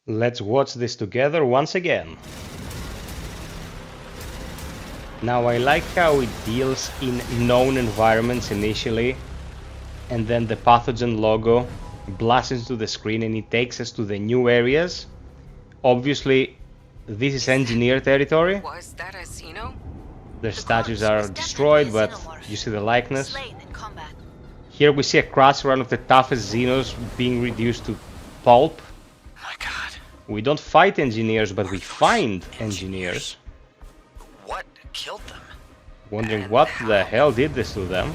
Let's watch this together once again. Now I like how it deals in known environments initially, and then the pathogen logo blasts into the screen and it takes us to the new areas. Obviously, this is engineer territory. Was that a Xeno? The statues are destroyed, but you see the likeness. Here we see a crash run of the toughest Xenos being reduced to pulp. My God. We don't fight engineers, but we find engineers. What killed them? Wondering what the hell did this to them.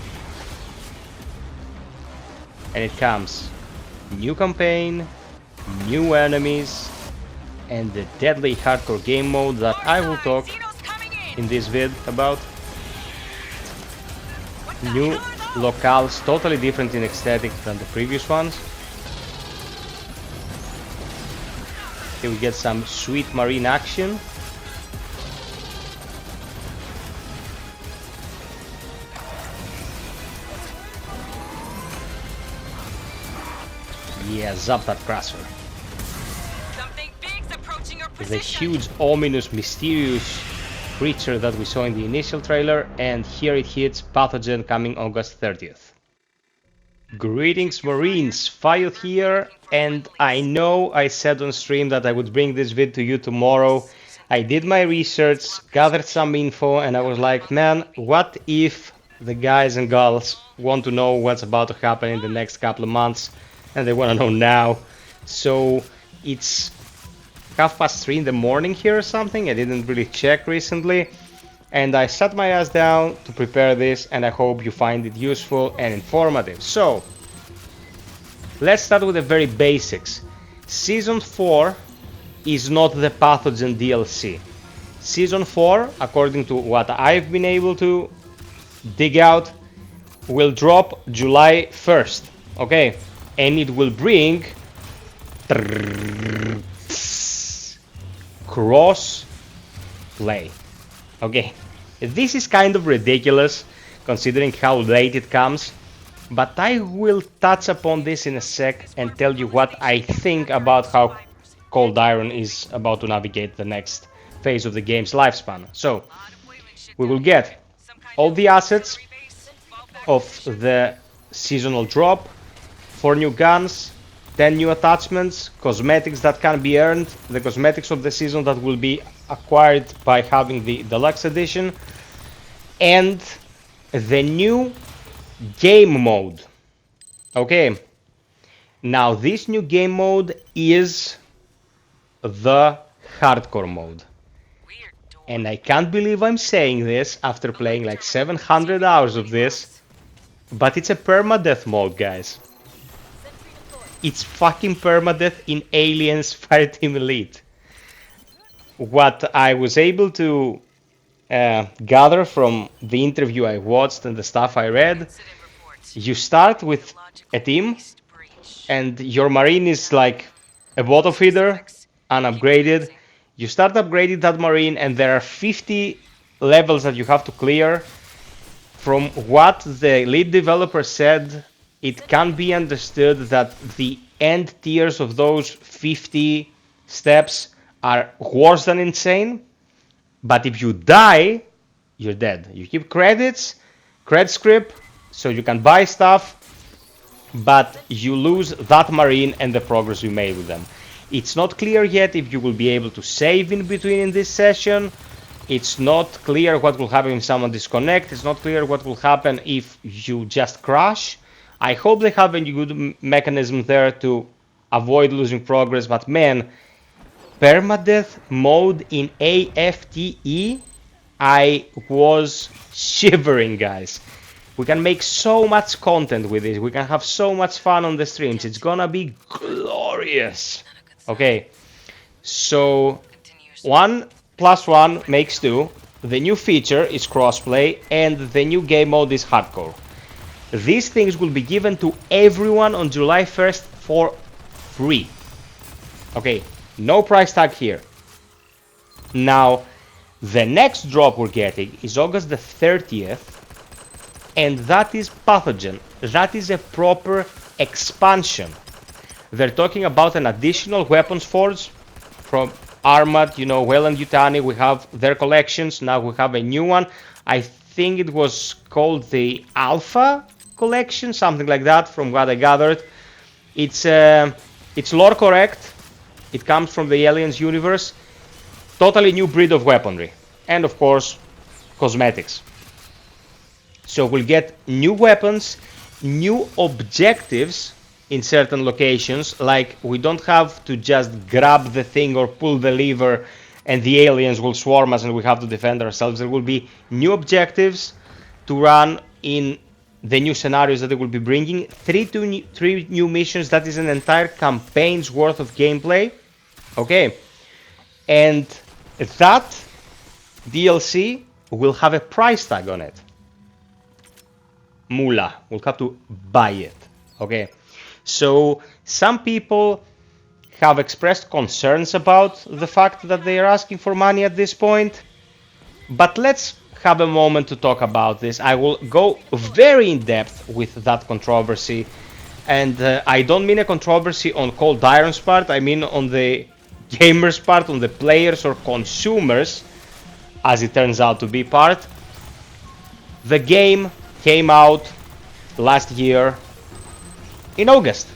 And it comes. New campaign, new enemies, and the deadly hardcore game mode that I will talk in this vid about. New locales, totally different in aesthetics than the previous ones. Here we get some sweet marine action. Yeah, zap that crusher. Something big's approaching your The position. huge, ominous, mysterious creature that we saw in the initial trailer, and here it hits Pathogen coming August 30th. Greetings Marines, FiOth here, and I know I said on stream that I would bring this vid to you tomorrow. I did my research, gathered some info, and I was like, man, what if the guys and girls want to know what's about to happen in the next couple of months, and they want to know now. So it's 3:30 in the morning here or something. I didn't really check recently, and I sat my ass down to prepare this, and I hope you find it useful and informative. So let's start with the very basics. Season 4 is not the Pathogen DLC. Season 4, according to what I've been able to dig out, will drop July 1st. Okay, and it will bring cross play. Okay, this is kind of ridiculous considering how late it comes, but I will touch upon this in a sec and tell you what I think about how Cold Iron is about to navigate the next phase of the game's lifespan. So we will get all the assets of the seasonal drop, 4 new guns, 10 new attachments, cosmetics that can be earned, the cosmetics of the season that will be acquired by having the deluxe edition, and the new game mode. Okay, now this new game mode is the hardcore mode. And I can't believe I'm saying this after playing like 700 hours of this, but it's a permadeath mode, guys. It's fucking permadeath in Aliens Fireteam Elite. What I was able to gather from the interview I watched and the stuff I read, you start with a team, and your marine is like a bottle feeder, unupgraded. You start upgrading that marine, and there are 50 levels that you have to clear. From what the lead developer said, it can be understood that the end tiers of those 50 steps are worse than insane. But if you die, you're dead. You keep credits, cred script, so you can buy stuff, but you lose that marine and the progress you made with them. It's not clear yet if you will be able to save in between in this session. It's not clear what will happen if someone disconnects. It's not clear what will happen if you just crash. I hope they have a good mechanism there to avoid losing progress, but man, permadeath mode in AFTE, I was shivering, guys. We can make so much content with it. We can have so much fun on the streams. It's gonna be glorious. Okay, so 1 + 1 makes 2. The new feature is crossplay, and the new game mode is hardcore. These things will be given to everyone on July 1st for free. Okay, no price tag here. Now, the next drop we're getting is August the 30th, and that is Pathogen. That is a proper expansion. They're talking about an additional weapons forge, from Armat, you know, Well and Yutani, we have their collections. Now we have a new one. I think it was called the Alpha collection, something like that, from what I gathered. It's lore correct. It comes from the Aliens universe. Totally new breed of weaponry. And of course, cosmetics. So we'll get new weapons, new objectives in certain locations, like we don't have to just grab the thing or pull the lever and the aliens will swarm us and we have to defend ourselves. There will be new objectives to run in the new scenarios that they will be bringing. Three new missions, that is an entire campaign's worth of gameplay. Okay, and that DLC will have a price tag on it. Moolah, we'll have to buy it. Okay, so some people have expressed concerns about the fact that they are asking for money at this point, but let's have a moment to talk about this. I will go very in depth with that controversy, and I don't mean a controversy on Cold Iron's part, I mean on the gamers part, on the players or consumers, as it turns out to be part. The game came out last year in August.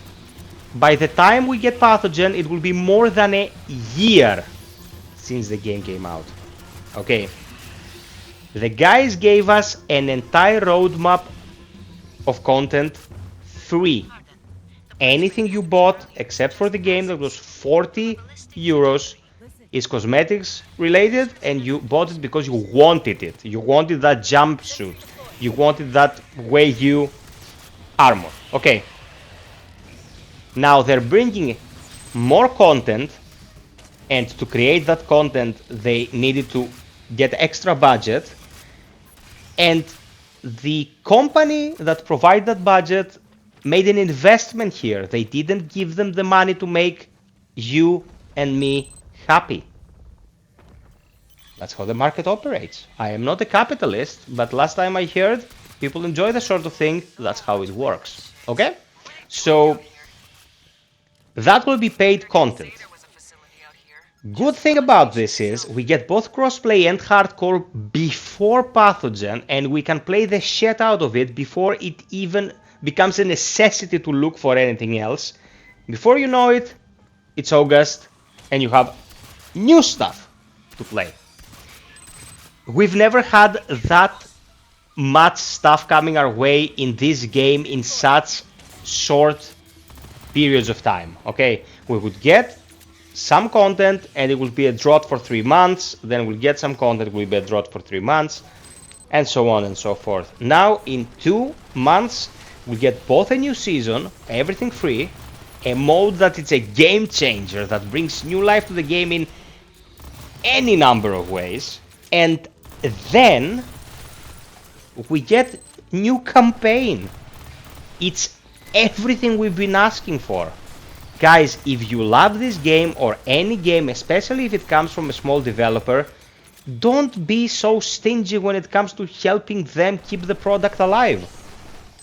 By the time we get Pathogen, it will be more than a year since the game came out. Okay. The guys gave us an entire roadmap of content free. Anything you bought except for the game that was 40 euros is cosmetics related, and you bought it because you wanted it. You wanted that jumpsuit. You wanted that Wei armor. Okay. Now they're bringing more content, and to create that content they needed to get extra budget, and the company that provided that budget made an investment here. They didn't give them the money to make you and me happy. That's how the market operates. I am not a capitalist, but last time I heard people enjoy the sort of thing, that's how it works. Okay? So that will be paid content. Good thing about this is we get both crossplay and hardcore before Pathogen, and we can play the shit out of it before it even becomes a necessity to look for anything else. Before you know it, it's August and you have new stuff to play. We've never had that much stuff coming our way in this game in such short periods of time. Okay, we would get some content and it will be a drought for 3 months, then we'll get some content, it will be a drought for 3 months, and so on and so forth. Now in 2 months we get both a new season, everything free, a mode that it's a game changer that brings new life to the game in any number of ways, and then we get new campaign. It's everything we've been asking for. Guys, if you love this game or any game, especially if it comes from a small developer, don't be so stingy when it comes to helping them keep the product alive.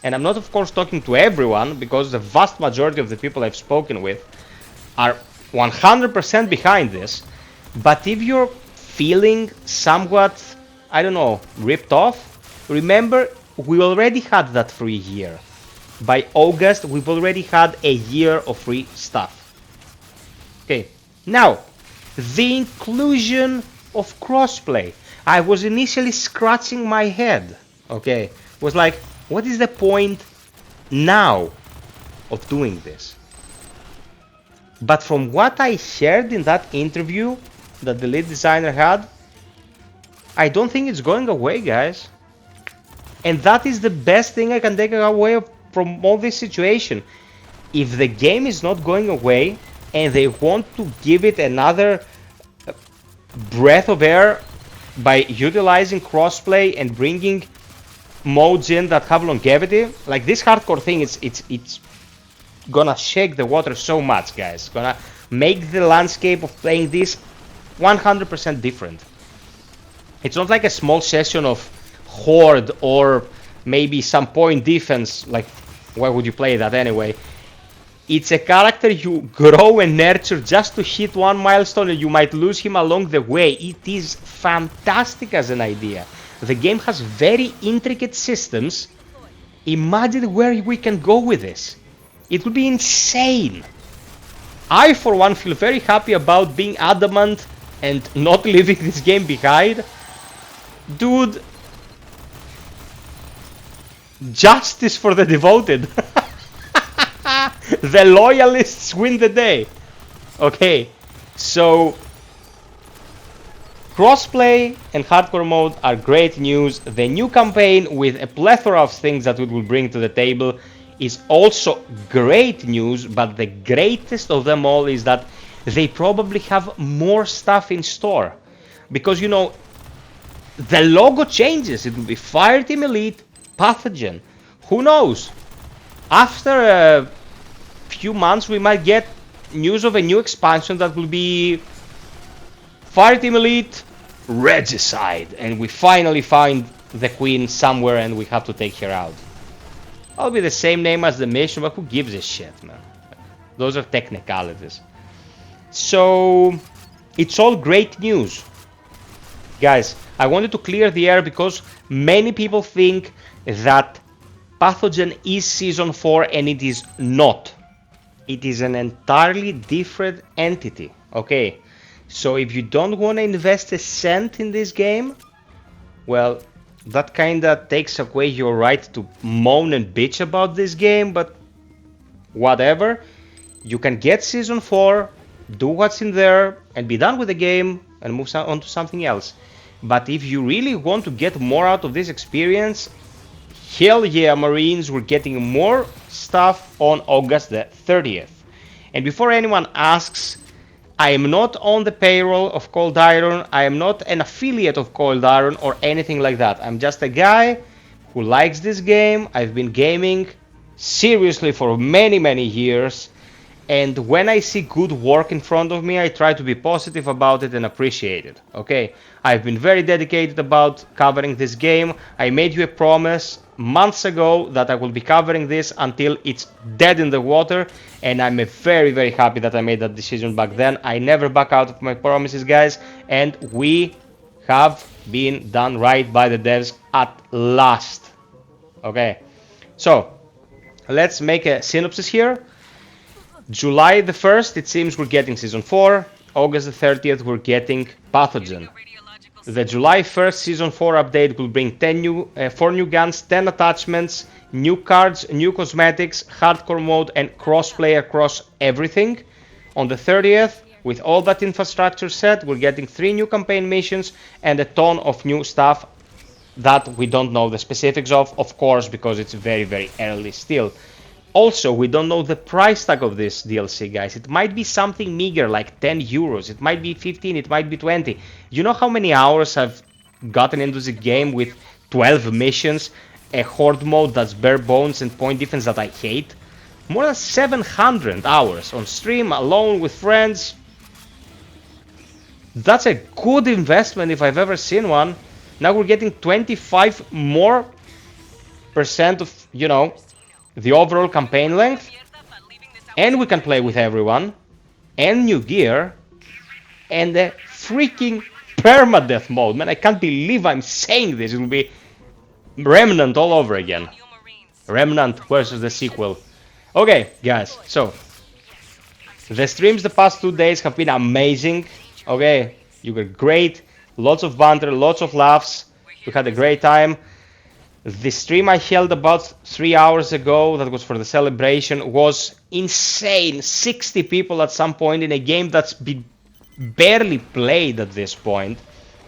And I'm not, of course, talking to everyone, because the vast majority of the people I've spoken with are 100% behind this. But if you're feeling somewhat, I don't know, ripped off, remember, we already had that free year. By August, we've already had a year of free stuff. Okay, now, the inclusion of crossplay. I was initially scratching my head, okay? Was like, what is the point now of doing this? But from what I heard in that interview that the lead designer had, I don't think it's going away, guys. And that is the best thing I can take away from all this situation. If the game is not going away and they want to give it another breath of air by utilizing crossplay and bringing modes in that have longevity, like this hardcore thing, it's gonna shake the water so much, guys. Gonna make the landscape of playing this 100% different. It's not like a small session of Horde or maybe some point defense. Like, why would you play that anyway? It's a character you grow and nurture just to hit one milestone, and you might lose him along the way. It is fantastic as an idea. The game has very intricate systems. Imagine where we can go with this. It would be insane. I, for one, feel very happy about being adamant and not leaving this game behind. Dude, justice for the devoted. The loyalists win the day. Okay, so crossplay and hardcore mode are great news. The new campaign with a plethora of things that it will bring to the table is also great news, but the greatest of them all is that they probably have more stuff in store. Because, you know, the logo changes. It will be Fireteam Elite, Pathogen. Who knows? After a few months we might get news of a new expansion that will be Fireteam Elite Regicide, and we finally find the queen somewhere and we have to take her out. That'll be the same name as the mission, but who gives a shit, man? Those are technicalities. So it's all great news. Guys, I wanted to clear the air because many people think that Pathogen is Season 4 and it is not. It is an entirely different entity, okay? So if you don't want to invest a cent in this game, well, that kinda takes away your right to moan and bitch about this game, but whatever. You can get Season 4, do what's in there, and be done with the game, and move on to something else. But if you really want to get more out of this experience, hell yeah, Marines, we're getting more stuff on August the 30th. And before anyone asks, I am not on the payroll of Cold Iron, I am not an affiliate of Cold Iron or anything like that. I'm just a guy who likes this game. I've been gaming seriously for many years, and when I see good work in front of me, I try to be positive about it and appreciate it. Okay, I've been very dedicated about covering this game. I made you a promise months ago that I will be covering this until it's dead in the water, and I'm very happy that I made that decision back then. I never back out of my promises, guys, and we have been done right by the devs at last. Okay, so let's make a synopsis here. July the 1st, it seems we're getting Season 4. August the 30th, we're getting Pathogen. The July 1st Season 4 update will bring 4 new guns, 10 attachments, new cards, new cosmetics, hardcore mode, and crossplay across everything. On the 30th, with all that infrastructure set, we're getting 3 new campaign missions and a ton of new stuff that we don't know the specifics of course, because it's very early still. Also, we don't know the price tag of this DLC, guys. It might be something meager, like 10 euros. It might be 15, it might be 20. You know how many hours I've gotten into the game with 12 missions, a horde mode that's bare bones, and point defense that I hate? More than 700 hours on stream, alone, with friends. That's a good investment if I've ever seen one. Now we're getting 25% more of, you know, the overall campaign length, and we can play with everyone, and new gear, and the freaking permadeath mode. Man, I can't believe I'm saying this. It will be Remnant all over again. Remnant versus the sequel. Okay, guys, so the streams the past 2 days have been amazing. Okay, you were great. Lots of banter, lots of laughs. We had a great time. The stream I held about 3 hours ago, that was for the celebration, was insane. 60 people at some point in a game that's been barely played at this point.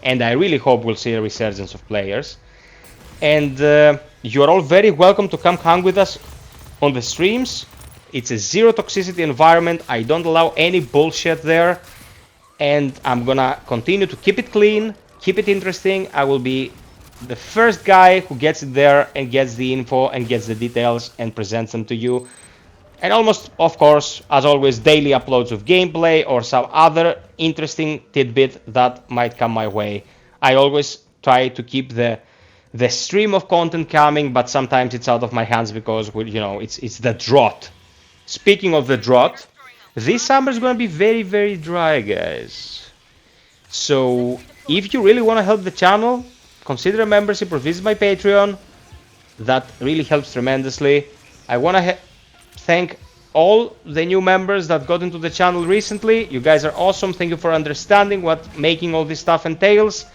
And I really hope we'll see a resurgence of players. And you're all very welcome to come hang with us on the streams. It's a zero toxicity environment. I don't allow any bullshit there. And I'm gonna continue to keep it clean, keep it interesting. I will be the first guy who gets it there and gets the info and gets the details and presents them to you. And almost, of course, as always, daily uploads of gameplay or some other interesting tidbit that might come my way. I always try to keep the stream of content coming, but sometimes it's out of my hands because, you know, it's the drought. Speaking of the drought, this summer is going to be very, very dry, guys. So if you really want to help the channel, consider a membership or visit my Patreon. That really helps tremendously. I want to thank all the new members that got into the channel recently. You guys are awesome. Thank you for understanding what making all this stuff entails.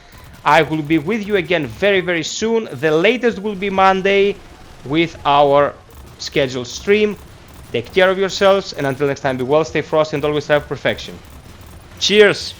I will be with you again very, very soon. The latest will be Monday with our scheduled stream. Take care of yourselves, and until next time, be well, stay frosty, and always have perfection. Cheers!